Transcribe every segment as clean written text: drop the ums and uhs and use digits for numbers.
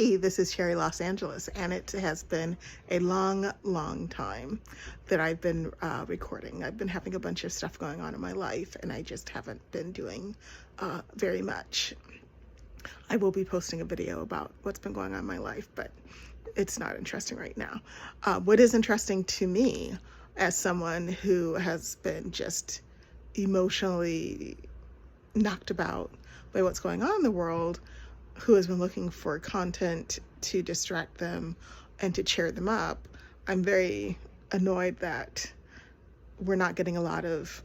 Hey, this is Sherry Los Angeles, and it has been a long, long time that I've been recording. I've been having a bunch of stuff going on in my life, and I just haven't been doing very much. I will be posting a video about what's been going on in my life, but it's not interesting right now. What is interesting to me, as someone who has been just emotionally knocked about by what's going on in the world, who has been looking for content to distract them and to cheer them up, I'm very annoyed that we're not getting a lot of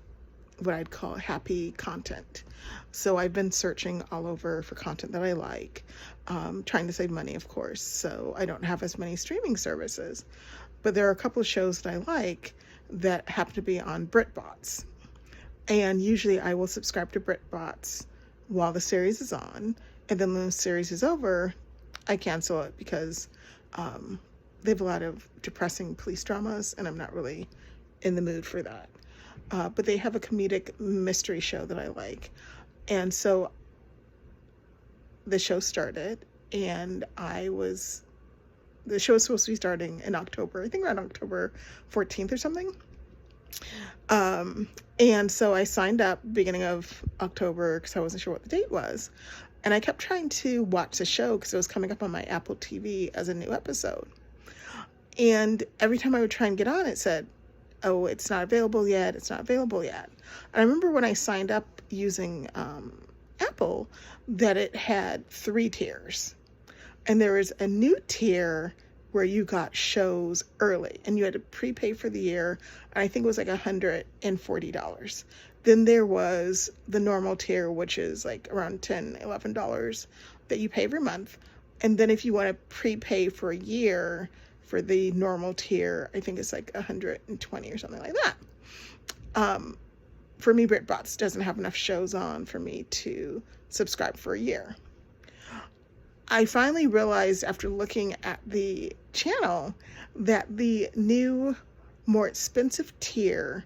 what I'd call happy content. So I've been searching all over for content that I like, trying to save money, of course, so I don't have as many streaming services. But there are a couple of shows that I like that happen to be on BritBox. And usually I will subscribe to BritBox while the series is on, and then when the series is over, I cancel it because they have a lot of depressing police dramas, and I'm not really in the mood for that. But they have a comedic mystery show that I like. And so the show started, and the show was supposed to be starting in October, I think around October 14th or something. And so I signed up beginning of October because I wasn't sure what the date was. And I kept trying to watch the show because it was coming up on my Apple TV as a new episode. And every time I would try and get on, it said, oh, it's not available yet. It's not available yet. And I remember when I signed up using Apple that it had 3 tiers. And there was a new tier where you got shows early and you had to prepay for the year. And I think it was like $140. Then there was the normal tier, which is like around $10, $11 that you pay every month. And then if you want to prepay for a year for the normal tier, I think it's like $120 or something like that. For me, BritBox doesn't have enough shows on for me to subscribe for a year. I finally realized after looking at the channel that the new, more expensive tier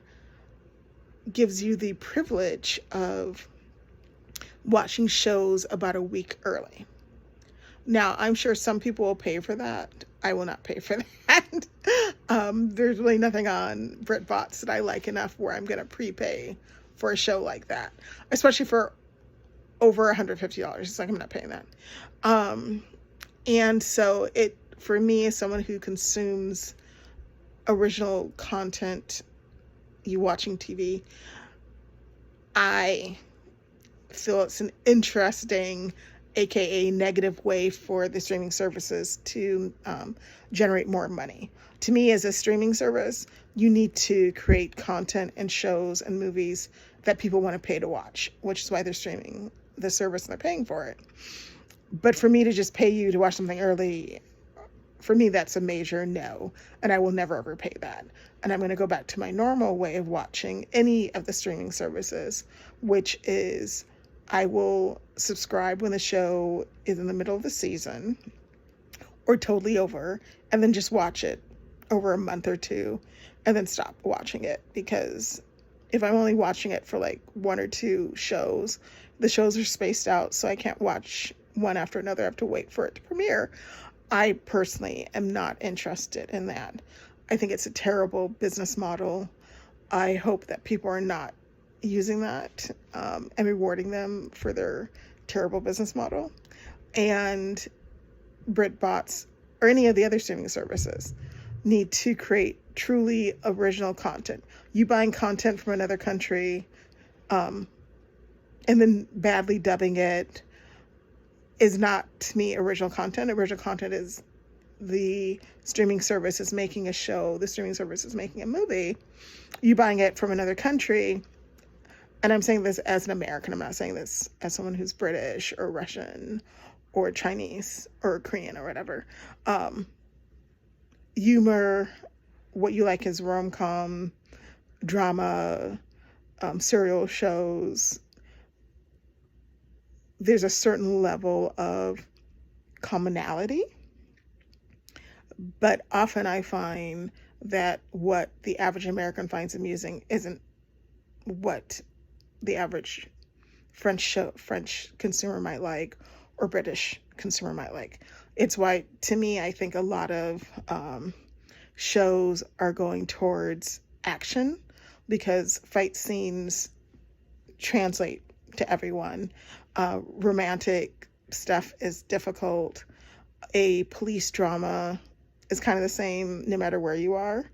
gives you the privilege of watching shows about a week early. Now, I'm sure some people will pay for that. I will not pay for that. There's really nothing on BritBox that I like enough where I'm going to prepay for a show like that, especially for over $150. It's like, I'm not paying that. And so it, for me, as someone who consumes original content, you watching TV, I feel it's an interesting, aka negative way for the streaming services to generate more money. To me, as a streaming service, you need to create content and shows and movies that people want to pay to watch, which is why they're streaming the service and they're paying for it. But for me to just pay you to watch something early, for me, that's a major no, and I will never ever pay that. And I'm going to go back to my normal way of watching any of the streaming services, which is I will subscribe when the show is in the middle of the season or totally over, and then just watch it over a month or two and then stop watching it. Because if I'm only watching it for like 1 or 2 shows, the shows are spaced out, so I can't watch one after another. I have to wait for it to premiere. I personally am not interested in that. I think it's a terrible business model. I hope that people are not using that and rewarding them for their terrible business model. And BritBox or any of the other streaming services need to create truly original content. You buying content from another country and then badly dubbing it is not, to me, original content. Original content is the streaming service is making a show, the streaming service is making a movie. You buying it from another country, and I'm saying this as an American, I'm not saying this as someone who's British or Russian or Chinese or Korean or whatever. Humor, what you like is rom-com, drama, serial shows. There's a certain level of commonality, but often I find that what the average American finds amusing isn't what the average French consumer might like, or British consumer might like. It's why, to me, I think a lot of shows are going towards action, because fight scenes translate to everyone. Romantic stuff is difficult. A police drama is kind of the same no matter where you are.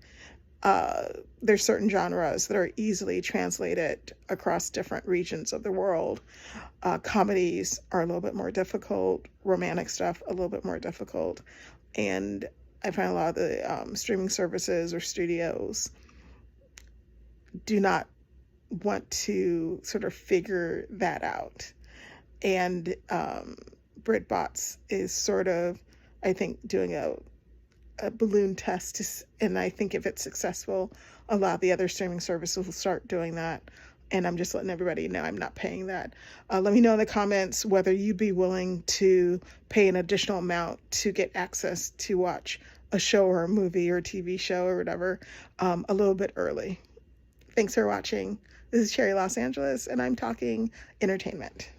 There's certain genres that are easily translated across different regions of the world. Comedies are a little bit more difficult. Romantic stuff a little bit more difficult. And I find a lot of the streaming services or studios do not want to sort of figure that out. And BritBox is sort of, I think, doing a balloon test, and I think if it's successful, a lot of the other streaming services will start doing that. And I'm just letting everybody know I'm not paying that. Let me know in the comments whether you'd be willing to pay an additional amount to get access to watch a show or a movie or a TV show or whatever a little bit early. Thanks for watching. This is Cherry Los Angeles, and I'm talking entertainment.